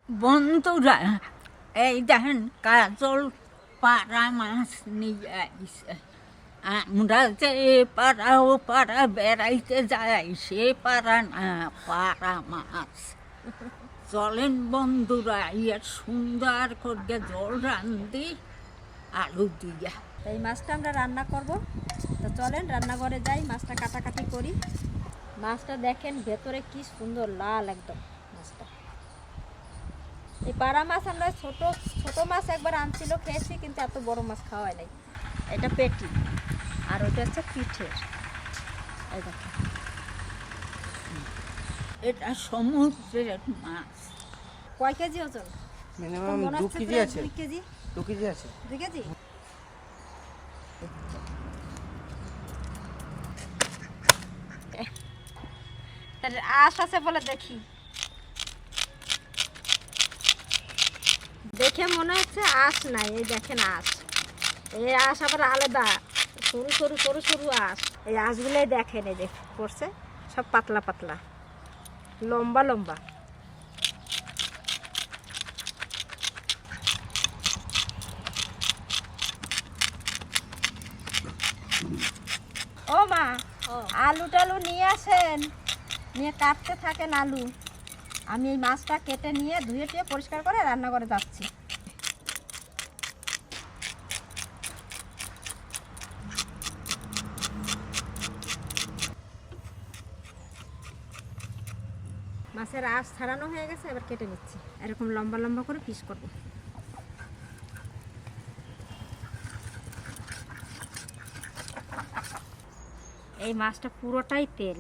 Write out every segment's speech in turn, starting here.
বন্ধুরা, এই দেখেন কাজল পাড়া মাছ নিয়ে আইছে। আমরা যে পাড়া ও পাড়া বেড়াইতে যাই, সে পাড়া না, পাড়া মাছ। চলেন বন্ধুরা, ইয়ে সুন্দর করে জল রান্ধি আলু দিয়া। এই মাছটা আমরা রান্না করব, তো চলেন রান্নাঘরে যাই, মাছটা কাটাকাটি করি। মাছটা দেখেন ভেতরে কি সুন্দর লাল একদম মাছটা। এই পাড়া মাছ আমরা ছোট ছোট মাছ একবার আনছিল, খেয়েছি, কিন্তু এত বড় মাছ খাওয়া নাই। এটা পেটি আর ওটা হচ্ছে পিঠের। এই দেখেন, এটা সমুদ্রের মাছ। কয় কেজি ওজন? মিনিমাম 2 কেজি আছে। 2 কেজি? 2 কেজি আছে। 2 কেজি? তাহলে আঁশ আছে বলে দেখি, দেখে মনে হচ্ছে আঁশ নাই। এই দেখেন আঁশ, এই আঁশ আবার আলাদা, সরু সরু সরু সরু আঁশ। এই আঁশগুলোই দেখেন, এই যে পড়ছে সব পাতলা পাতলা, লম্বা লম্বা। ও মা, আলু টালু নিয়ে আসেন, নিয়ে কাটতে থাকেন আলু। আমি এই মাছটা কেটে নিয়ে ধুয়ে টুয়ে পরিষ্কার করে রান্না করে যাচ্ছি। মাছের আঁশ ছাড়ানো হয়ে গেছে, এবার কেটে নিচ্ছি। এরকম লম্বা লম্বা করে পিস করব। এই মাছটা পুরোটাই তেল,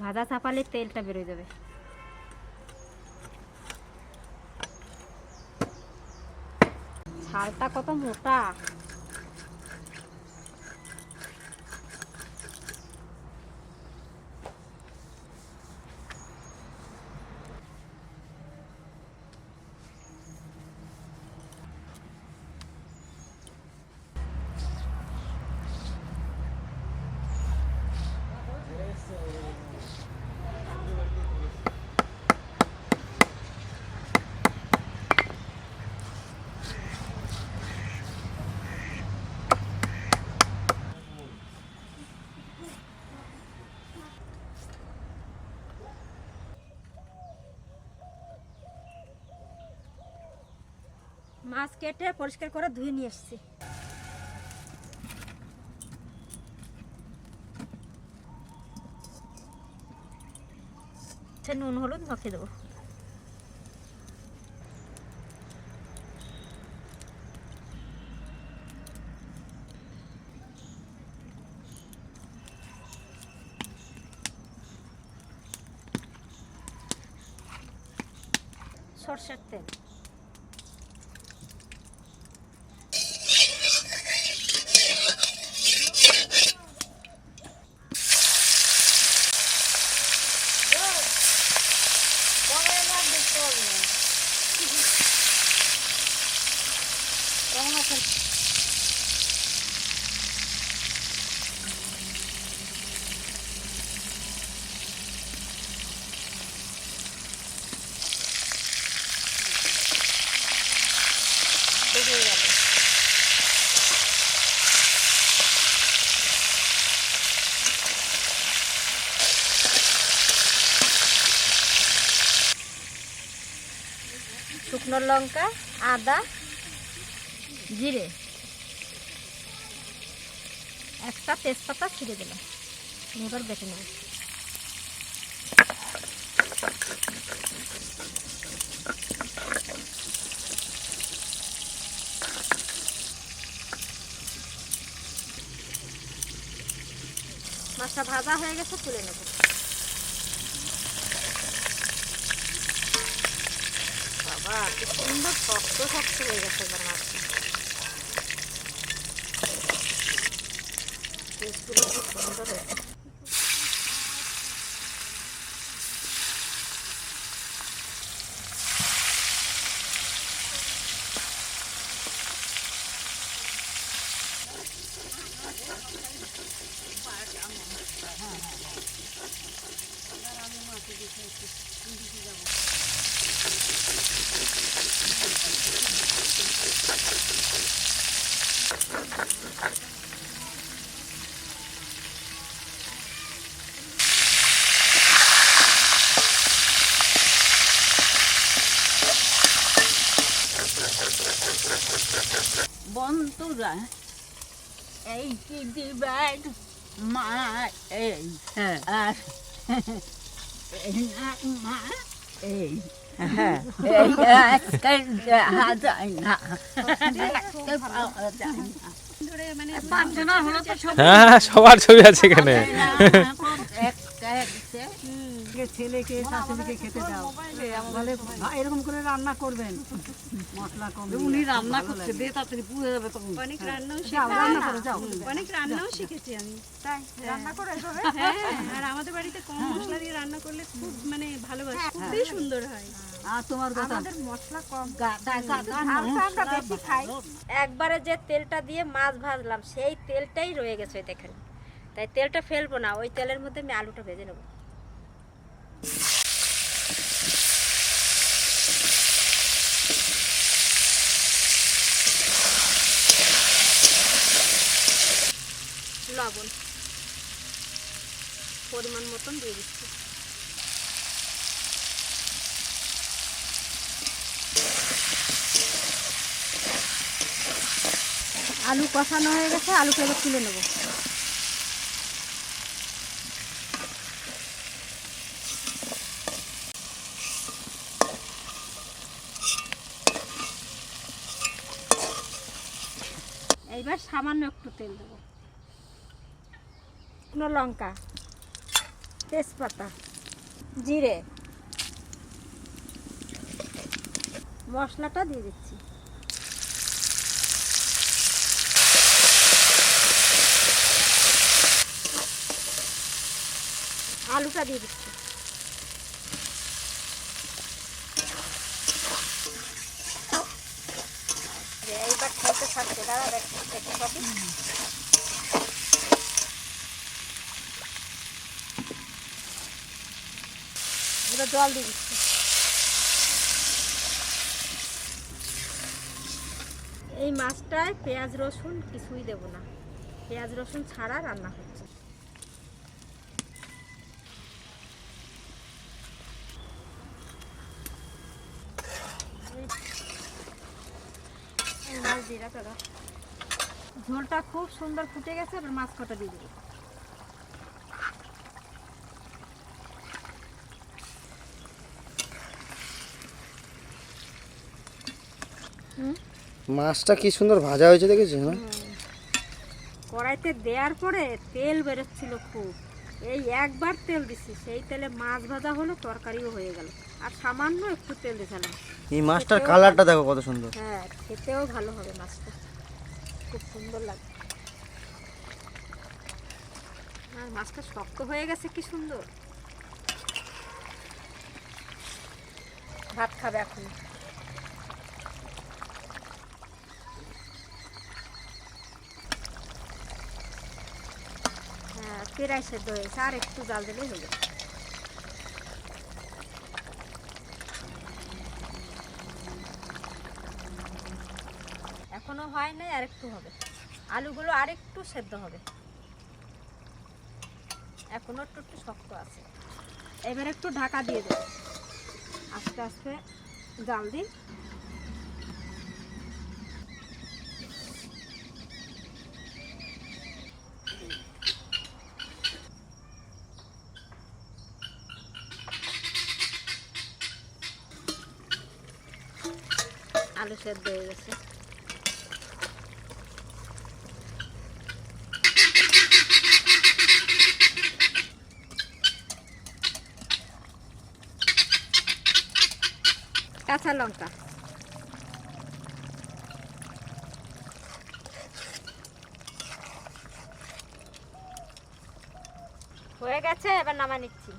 ভাজা চাপালে তেলটা বেরোয় যাবে। ছালটা কত মোটা। মাছ কেটে পরিষ্কার করে ধুয়ে নিয়ে এসেছি। নুন হলুদ মাখিয়ে দেবো। সরষের তেল, কেমন আছেন? শুকনো লঙ্কা, আদা, জিরে, একটা তেজপাতা ছিঁড়ে দিলাম, এবার বেটে নেব। মাছটা ভাজা হয়ে গেছে, তুলে নেব। বাবা, কি সুন্দর শক্ত শক্ত হয়ে গেছে এবার মাছটা। টেস্টগুলো খুব সুন্দর হয়েছে। বন্ধুরা, এই কি দিবেন মা, এই হ্যাঁ আর এই না মা, এই হ্যাঁ এই আজকে দেখা যায় না, দেখতে পাওয়া যায় না। হ্যাঁ সবার ছবি আছে এখানে। ছেলেকে শাশুড়িকে খেতে দাও, বলে "ভাই, এরকম করে রান্না করবেন, মশলা কম দিয়ে।" উনি রান্না করছে, দে তাড়াতাড়ি পুড়ে যাবে তখন। অনেক রান্নাও যাও, রান্না করো, যাও। অনেক রান্নাও শিখেছি আমি। তাই রান্না করে এভাবে? হ্যাঁ, আর আমাদের বাড়িতে কম মশলা দিয়ে রান্না করলে খুব মানে ভালোবাসে, খুবই সুন্দর হয়। আর তোমার কথা, আমাদের মশলা কম, গাদা গাদা ঝালটা আমরা বেশি খাই। একবারে যে তেলটা দিয়ে মাছ ভাজলাম সেই তেলটাই রয়ে গেছে, ওই দেখেন। তাই তেলটা ফেলবো না, ওই তেলের মধ্যে আমি আলুটা ভেজে নেবো। লবণ পরিমাণ মতন দিয়ে দিচ্ছি। আলু কষানো হয়ে গেছে, আলুটা এবার তুলে নেব। এইবার সামান্য একটু তেল দেবো, শুকনো লঙ্কা, তেজপাতা, জিরে, মশলাটা দিয়ে দিচ্ছি। আলুটা দিয়ে দিচ্ছি। এইবার খাইতে থাকছে, দাঁড়া দেখতে পাবি। এবার জল দিয়ে দিচ্ছি। এই মাছটায় পেঁয়াজ রসুন কিছুই দেব না, পেঁয়াজ রসুন ছাড়া রান্না হচ্ছে। মাছ দিয়ে রাখা দাও। ঝোলটা খুব সুন্দর ফুটে গেছে, এবার মাছ কটা দিয়ে দেবো। মাছটা কি সুন্দর ভাজা হয়েছে দেখেছো না? কড়াইতে দেওয়ার পরে তেল বেরোচ্ছিল খুব, এই একবার তেল দিছি, সেই তেলে মাছ ভাজা হলো, তরকারিও হয়ে গেল। আর সামান্য একটু তেল দিয়েছিলাম। এই মাছটার কালারটা দেখো কত সুন্দর। হ্যাঁ, খেতেও ভালো হবে, মাছটা খুব সুন্দর লাগে। আর মাছটা শক্ত হয়ে গেছে, কি সুন্দর। ভাত খাবে এখন। হ্যাঁ, প্রায় সেদ্ধ হয়েছে, আর একটু জাল দিলেই হয়ে যাবে। এখনো হয় নাই, আর একটু হবে। আলুগুলো আর একটু সেদ্ধ হবে, এখনো একটু একটু শক্ত আছে। এবার একটু ঢাকা দিয়ে দেবো, আস্তে আস্তে জাল দিই। আলু সেদ্ধ হয়ে গেছে। কাঁচা লঙ্কা, হয়ে গেছে, এবার নামা নিচ্ছি।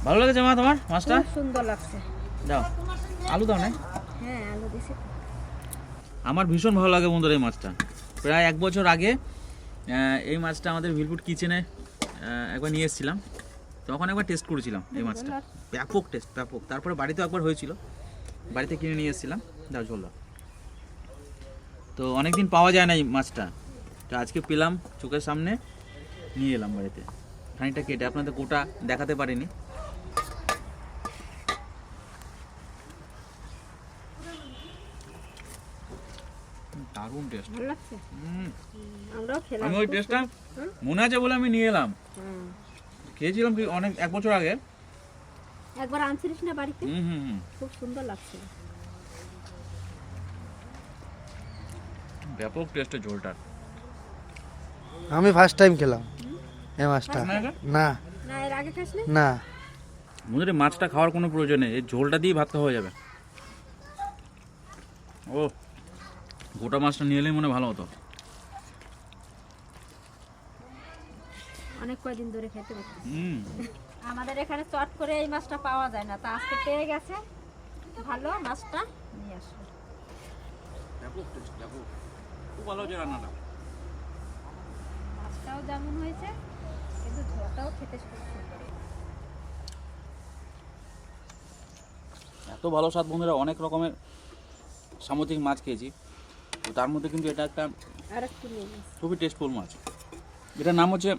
ভালো লেগেছে মা তোমার মাছটা? খুব সুন্দর লাগছে। দাও আলু দাও না। হ্যাঁ আলু দিছি। আমার ভীষণ ভালো লাগে বন্ধুরা এই মাছটা। প্রায় 1 বছর আগে এই মাছটা আমাদের ভিলপুট কিচেনে একবার নিয়ে এসেছিলাম, তখন একবার টেস্ট করেছিলাম এই মাছটা, ব্যাপক টেস্ট ব্যাপক। তারপরে বাড়িতেও একবার হয়েছিল, বাড়িতে কিনে নিয়ে এসেছিলাম। দাও ঝোল দাও। তো অনেকদিন পাওয়া যায় না এই মাছটা, তো আজকে পেলাম চোখের সামনে, নিয়ে এলাম বাড়িতে। খানিকটা কেটে আপনাদের গোটা দেখাতে পারিনি। দারুণ টেস্ট। ভালো লাগছে। আমরাও খেলাম। আমি ওই টেস্টটা মনে আছে বলে আমি নিয়ে এলাম। খেয়েছিলাম কি অনেক 1 বছর আগে। একবার আনছিলিস না বাড়িতে? হুম। খুব সুন্দর লাগছে। ব্যাপক টেস্টের ঝোলটা। আমি ফার্স্ট টাইম খেলাম এই মাছটা। না না এর আগে খাসনি? না, বন্ধুরা মাছটা খাওয়ার কোনো প্রয়োজন নেই, এই ঝোলটা দিয়ে ভাত খাওয়া হয়ে যাবে। ও গোটা মাছটা নিয়ে এলেই মনে হয় ভালো হতো। অনেক কয়দিন ধরে খেতে পারছি। হুম। আমাদের এখানে চট করে এই মাছটা পাওয়া যায় না, তা আজকে পেয়ে গেছে, ভালো মাছটা নিয়ে আসলো। ব্যাপক টেস্ট, ব্যাপক। খুব ভালো হয়েছে রান্নাটা। মাছটাও যেমন হয়েছে কিন্তু ঝোলটাও খেতে খুব সুন্দর। এত ভালো স্বাদ বন্ধুরা, অনেক রকমের সামুদ্রিক মাছ খেয়েছি, তো তার মধ্যে কিন্তু এটা একটা আর একটু নিয়ে নিস। খুবই টেস্টফুল মাছ। এটার নাম হচ্ছে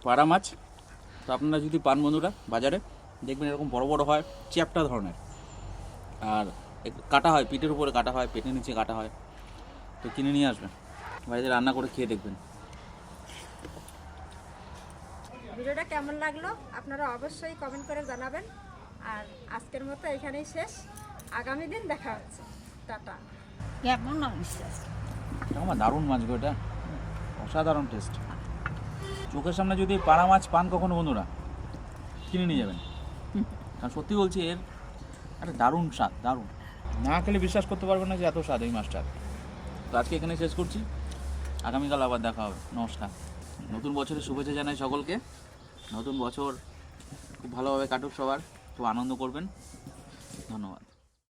পাড়া মাছ। তো আপনারা যদি পান বন্ধুরা বাজারে দেখবেন এরকম বড় বড় হয়, চ্যাপ্টা ধরনের, আর কাটা হয়, পিঠের উপরে কাটা হয়, পেটের নিচে কাটা হয়। তো কিনে নিয়ে আসবেন, বাড়িতে রান্না করে খেয়ে দেখবেন। ভিডিওটা কেমন লাগলো আপনারা অবশ্যই কমেন্ট করে জানাবেন। আর আজকের মতো এখানেই শেষ, আগামী দিন দেখা হচ্ছে। টাটা। কেমন হয়েছে? আমার দারুণ মাছ গো, এটা অসাধারণ টেস্ট। চোখের সামনে যদি পাড়া মাছ পান কখনো বন্ধুরা, কিনে নিয়ে যাবেন, কারণ সত্যি বলছি এর একটা দারুণ স্বাদ, দারুণ। না খেলে বিশ্বাস করতে পারবেন না যে এত স্বাদ এই মাছটার। তো আজকে এখানে শেষ করছি, আগামীকাল আবার দেখা হবে। নমস্কার। নতুন বছরের শুভেচ্ছা জানাই সকলকে। নতুন বছর খুব ভালোভাবে কাটুক, সবার খুব আনন্দ করবেন। ধন্যবাদ।